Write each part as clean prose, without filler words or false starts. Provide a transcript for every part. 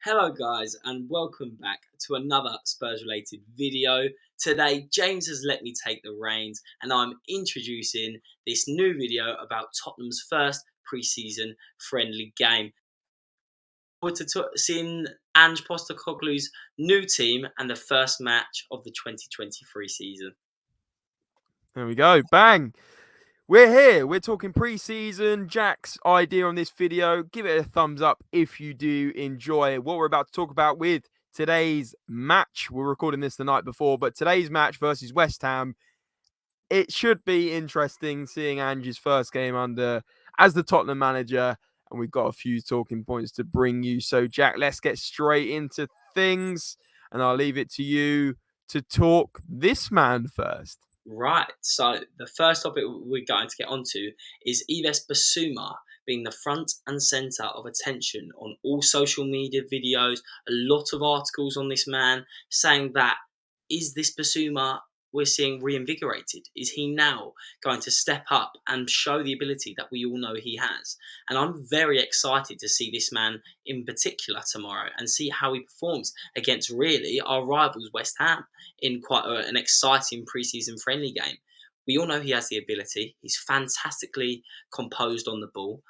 Hello guys and welcome back to another Spurs related video. Today James has let me take the reins and I'm introducing this new video about Tottenham's first pre-season friendly game. We're seeing Ange Postecoglou's new team and the first match of the 2023 season. There we go. Bang. We're here. We're talking pre-season. Jack's idea on this video. Give it a thumbs up if you do enjoy what we're about to talk about with today's match. We're recording this the night before, but today's match versus West Ham. It should be interesting seeing Ange's first game as the Tottenham manager, and we've got a few talking points to bring you. So, Jack, let's get straight into things, and I'll leave it to you to talk this man first. Right, so the first topic we're going to get onto is Yves Bissouma being the front and centre of attention on all social media videos, a lot of articles on this man saying that is this Bissouma we're seeing reinvigorated? Is he now going to step up and show the ability that we all know he has? And I'm very excited to see this man in particular tomorrow and see how he performs against really our rivals West Ham in quite an exciting pre-season friendly game. We all know he has the ability. He's fantastically composed on the ball.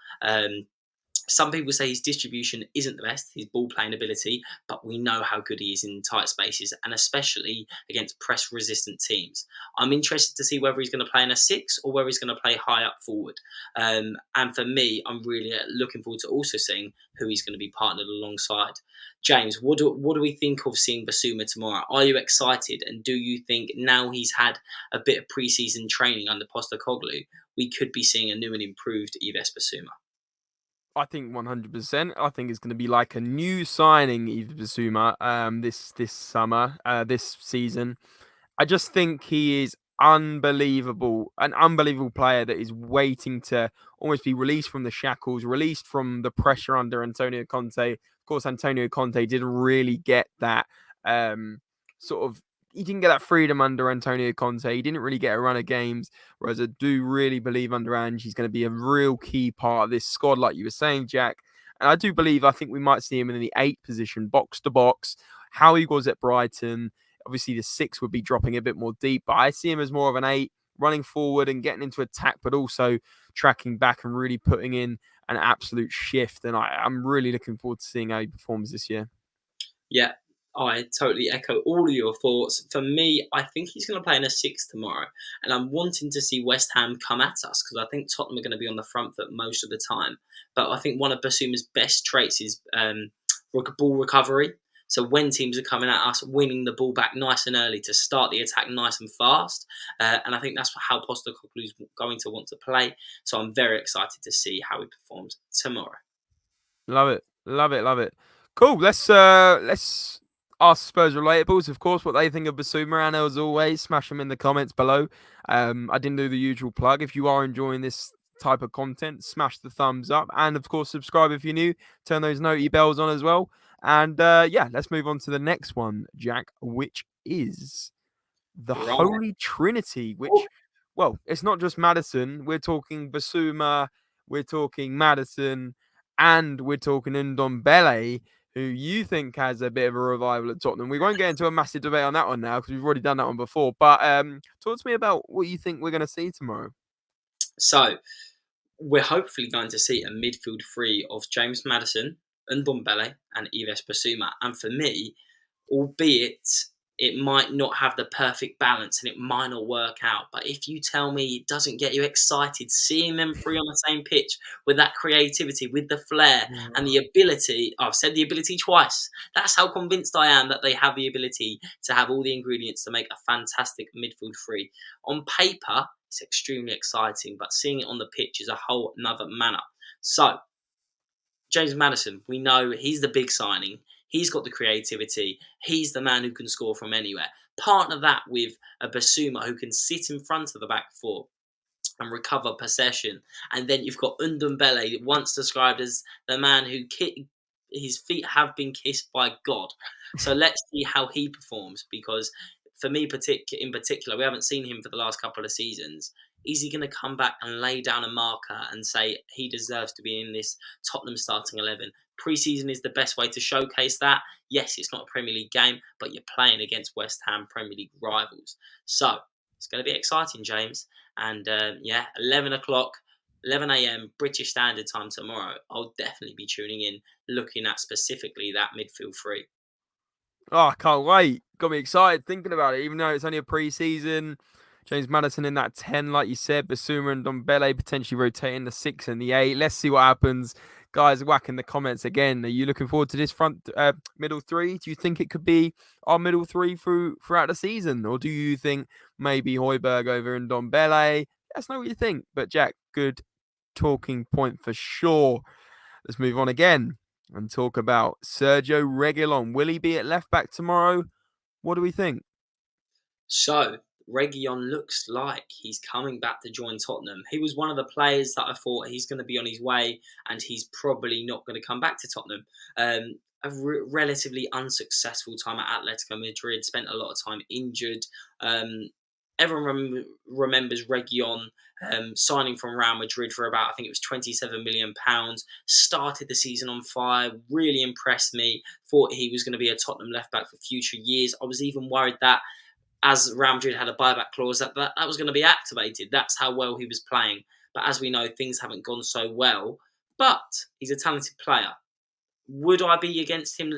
Some people say his distribution isn't the best, his ball playing ability, but we know how good he is in tight spaces and especially against press resistant teams. I'm interested to see whether he's going to play in a six or whether he's going to play high up forward. And for me, I'm really looking forward to also seeing who he's going to be partnered alongside. James, what do we think of seeing Bissouma tomorrow? Are you excited? And do you think now he's had a bit of pre-season training under Postecoglou, we could be seeing a new and improved Yves Bissouma? I think 100%. I think it's going to be like a new signing, Yves Bissouma, this summer, this season. I just think he is unbelievable, an unbelievable player that is waiting to almost be released from the shackles, released from the pressure under Antonio Conte. Of course, Antonio Conte didn't really get that sort of. He didn't get that freedom under Antonio Conte. He didn't really get a run of games. Whereas I do really believe under Ange, he's going to be a real key part of this squad, like you were saying, Jack. And I think we might see him in the 8 position, box to box, how he was at Brighton. Obviously, the 6 would be dropping a bit more deep, but I see him as more of an 8, running forward and getting into attack, but also tracking back and really putting in an absolute shift. And I'm really looking forward to seeing how he performs this year. Yeah, I totally echo all of your thoughts. For me, I think he's going to play in a six tomorrow, and I'm wanting to see West Ham come at us because I think Tottenham are going to be on the front foot most of the time. But I think one of Bassouma's best traits is ball recovery. So when teams are coming at us, winning the ball back nice and early to start the attack nice and fast. And I think that's how Postecoglou is going to want to play. So I'm very excited to see how he performs tomorrow. Love it, love it, love it. Cool. Let's ask Spurs relatables, of course, what they think of Bissouma. And as always, smash them in the comments below. I didn't do the usual plug. If you are enjoying this type of content, smash the thumbs up, and of course, subscribe if you're new. Turn those noti bells on as well. And yeah, let's move on to the next one, Jack, which is the Right. Holy Trinity. Which, well, it's not just Maddison. We're talking Bissouma. We're talking Maddison and we're talking Ndombele, who you think has a bit of a revival at Tottenham. We won't get into a massive debate on that one now because we've already done that one before. But talk to me about what you think we're going to see tomorrow. So we're hopefully going to see a midfield three of James Maddison, Ndombele, and Yves Bissouma. And for me, albeit it might not have the perfect balance and it might not work out, but if you tell me it doesn't get you excited, seeing them three on the same pitch with that creativity, with the flair and the ability, I've said the ability twice, that's how convinced I am that they have the ability to have all the ingredients to make a fantastic midfield three. On paper, it's extremely exciting, but seeing it on the pitch is a whole another manner. So, James Maddison, we know he's the big signing. He's got the creativity. He's the man who can score from anywhere. Partner that with a Bissouma who can sit in front of the back four and recover possession. And then you've got Ndombele, once described as the man who his feet have been kissed by God. So let's see how he performs, because for me in particular, we haven't seen him for the last couple of seasons. Is he going to come back and lay down a marker and say he deserves to be in this Tottenham starting 11? Pre-season is the best way to showcase that. Yes, it's not a Premier League game, but you're playing against West Ham Premier League rivals. So it's going to be exciting, James. And 11 o'clock, 11 a.m. British Standard Time tomorrow. I'll definitely be tuning in, looking at specifically that midfield three. Oh, I can't wait. Got me excited thinking about it, even though it's only a pre-season. James Maddison in that 10, like you said. Bissouma and Ndombele potentially rotating the 6 and the 8. Let's see what happens. Guys, whack in the comments again. Are you looking forward to this middle three? Do you think it could be our middle three throughout the season? Or do you think maybe Højbjerg over Ndombele? Let us know what you think. But Jack, good talking point for sure. Let's move on again and talk about Sergio Reguilon. Will he be at left back tomorrow? What do we think? So, Reguilon looks like he's coming back to join Tottenham. He was one of the players that I thought he's going to be on his way and he's probably not going to come back to Tottenham. Relatively unsuccessful time at Atletico Madrid, spent a lot of time injured. Everyone remembers Reguilon signing from Real Madrid for about, I think it was £27 million. Started the season on fire, really impressed me. Thought he was going to be a Tottenham left back for future years. I was even worried that as Real Madrid had a buyback clause, that was going to be activated. That's how well he was playing. But as we know, things haven't gone so well. But he's a talented player. Would I be against him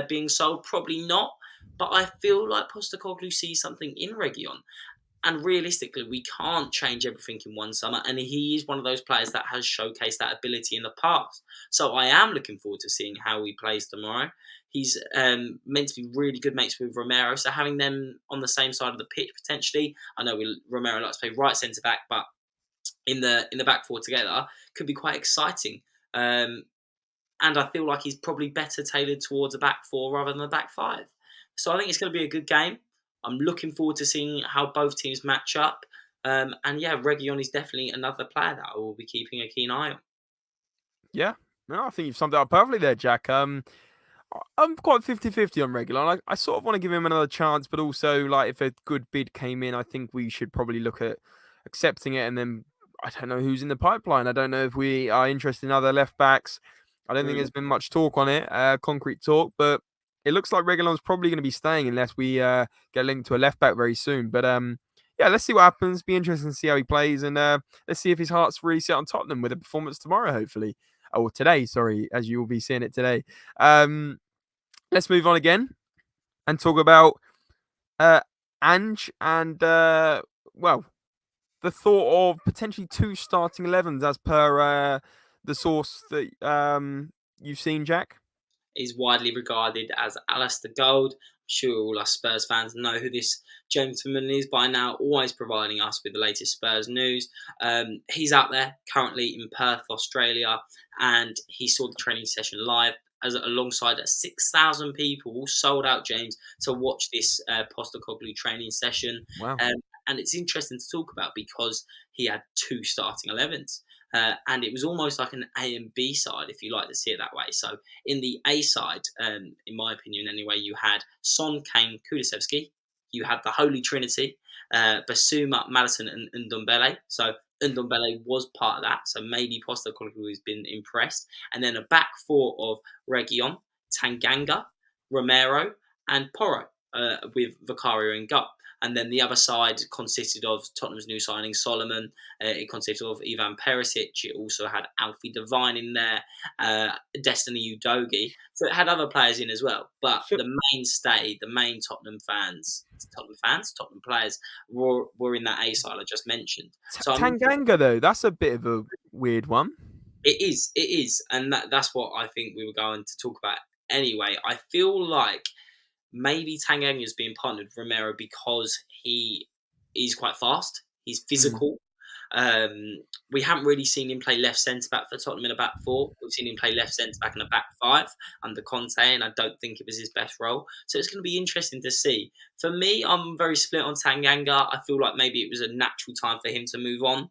being sold? Probably not. But I feel like Postecoglou sees something in Reguilon. And realistically, we can't change everything in one summer. And he is one of those players that has showcased that ability in the past. So I am looking forward to seeing how he plays tomorrow. He's meant to be really good mates with Romero. So having them on the same side of the pitch, potentially. I know Romero likes to play right centre-back, but in the back four together could be quite exciting. And I feel like he's probably better tailored towards a back four rather than a back five. So I think it's going to be a good game. I'm looking forward to seeing how both teams match up. And yeah, Reguilon is definitely another player that I will be keeping a keen eye on. Yeah, no, I think you've summed it up perfectly there, Jack. I'm quite 50-50 on Reguilon. I sort of want to give him another chance, but also, like, if a good bid came in, I think we should probably look at accepting it. And then I don't know who's in the pipeline. I don't know if we are interested in other left backs. I don't think Mm. there's been much talk on it, concrete talk, but it looks like Reguilon's probably going to be staying unless we get linked to a left back very soon. But yeah, let's see what happens. Be interesting to see how he plays, and let's see if his heart's really set on Tottenham with a performance tomorrow, hopefully. Or today, sorry, as you will be seeing it today. Let's move on again and talk about Ange and well, the thought of potentially 2 starting 11s as per the source that you've seen, Jack. Is widely regarded as Alistair Gold. I'm sure all us Spurs fans know who this gentleman is by now, always providing us with the latest Spurs news. He's out there currently in Perth, Australia, and he saw the training session live alongside 6,000 people, all sold out, James, to watch this Postecoglou training session. Wow. And it's interesting to talk about because he had 2 starting 11s. And it was almost like an A and B side, if you like to see it that way. So in the A side, in my opinion anyway, you had Son, Kane, Kulusevski. You had the Holy Trinity, Bissouma, Maddison, and Ndombele. So Ndombele was part of that. So maybe Postecoglou has been impressed. And then a back four of Reguilon, Tanganga, Romero, and Porro, with Vicario in goal. And then the other side consisted of Tottenham's new signing Solomon. It consisted of Ivan Perisic. It also had Alfie Devine in there, Destiny Udogie. So it had other players in as well. But So, the mainstay, the main Tottenham players were in that A side I just mentioned. So I'm Tanganga, though, that's a bit of a weird one. it is, and that's what I think we were going to talk about anyway. I feel like maybe Tanganga is being partnered with Romero because he is quite fast. He's Mm. physical. We haven't really seen him play left centre back for Tottenham in a back four. We've seen him play left centre back in a back five under Conte, and I don't think it was his best role. So it's going to be interesting to see. For me, I'm very split on Tanganga. I feel like maybe it was a natural time for him to move on.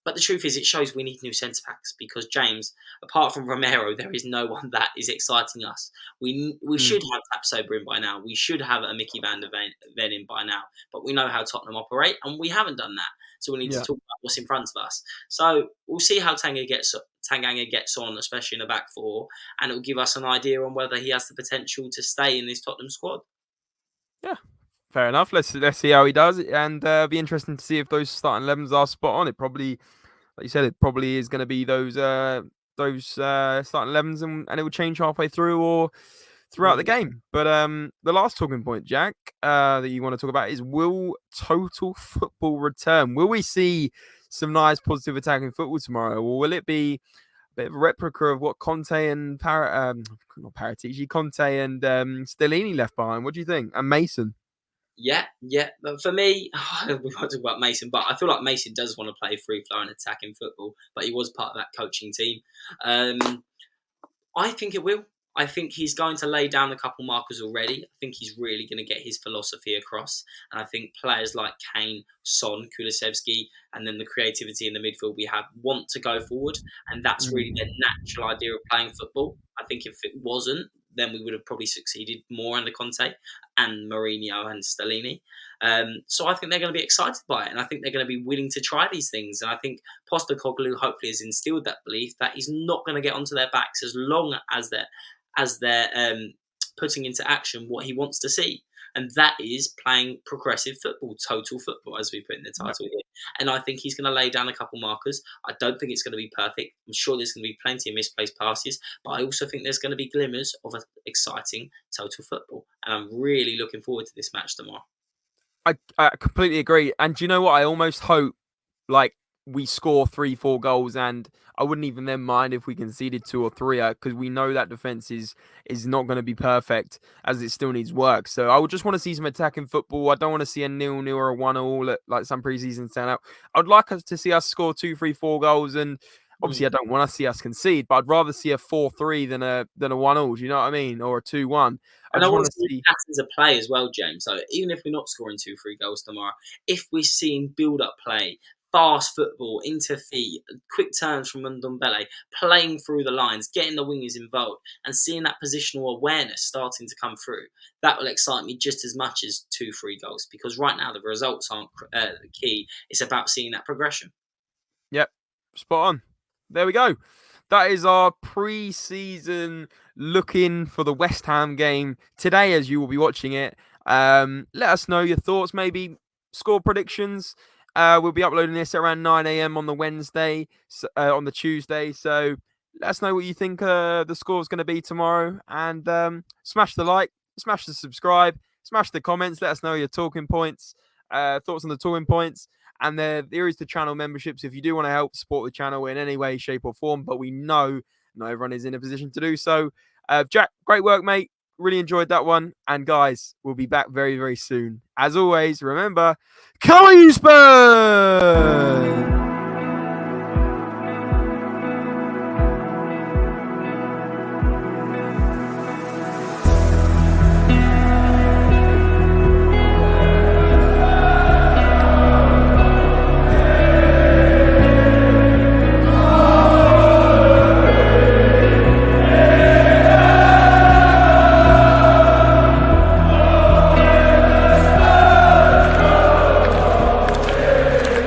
But the truth is, it shows we need new centre backs because James, apart from Romero, there is no one that is exciting us. We Mm. should have Tapsoba in by now. We should have a Mickey Van der Ven in by now. But we know how Tottenham operate, and we haven't done that. So we need to Yeah. talk about what's in front of us. So we'll see how Tanganga gets on, especially in the back four, and it will give us an idea on whether he has the potential to stay in this Tottenham squad. Yeah. Fair enough. Let's see how he does, and be interesting to see if those starting 11s are spot on. It probably, like you said, it probably is going to be those starting 11s, and it will change halfway through or throughout the Mm. game. But the last talking point, Jack, that you want to talk about is, will total football return? Will we see some nice positive attacking football tomorrow, or will it be a bit of a replica of what Conte and not Paratici, Conte and Stellini left behind? What do you think? And Mason. Yeah, yeah. But for me, we won't talk about Mason, but I feel like Mason does want to play free flow and attacking football, but he was part of that coaching team. Um, I think it will. I think he's going to lay down a couple markers already. I think he's really going to get his philosophy across. And I think players like Kane, Son, Kulusevski, and then the creativity in the midfield we have want to go forward. And that's really their natural idea of playing football. I think if it wasn't, then we would have probably succeeded more under Conte and Mourinho and Stellini. So I think they're going to be excited by it. And I think they're going to be willing to try these things. And I think Postecoglou hopefully has instilled that belief that he's not going to get onto their backs as long as they're putting into action what he wants to see. And that is playing progressive football, total football, as we put in the title here. And I think he's going to lay down a couple markers. I don't think it's going to be perfect. I'm sure there's going to be plenty of misplaced passes, but I also think there's going to be glimmers of an exciting total football. And I'm really looking forward to this match tomorrow. I completely agree. And do you know what? I almost hope like we score 3-4 goals, and I wouldn't even then mind if we conceded 2 or 3, because we know that defense is not going to be perfect, as it still needs work. So I would just want to see some attacking football. I don't want to see a 0-0 or a 1-1 like some preseason stand out. I'd like us to see us score 2, 3, 4 goals, and obviously I don't want to see us concede, but I'd rather see a 4-3 than a 1-0. Do you know what I mean? Or a 2-1. I And I just want want to to see see. patterns of play as well, James. So even if we're not scoring 2, 3 goals tomorrow, if we're seeing build-up play, fast football, into feet, quick turns from Ndombele, playing through the lines, getting the wingers involved, and seeing that positional awareness starting to come through, that will excite me just as much as 2, 3 goals. Because right now the results aren't the key. It's about seeing that progression. Yep, spot on. There we go. That is our pre-season looking for the West Ham game today, as you will be watching it. Let us know your thoughts, maybe score predictions. We'll be uploading this at around 9 a.m. on the Wednesday, on the Tuesday. So let us know what you think the score is going to be tomorrow. And smash the like, smash the subscribe, smash the comments. Let us know your talking points, thoughts on the talking points. And there is the channel memberships if you do want to help support the channel in any way, shape, or form. But we know not everyone is in a position to do so. Jack, great work, mate. Really enjoyed that one. And guys, we'll be back very, very soon. As always, remember, come on, you Spurs!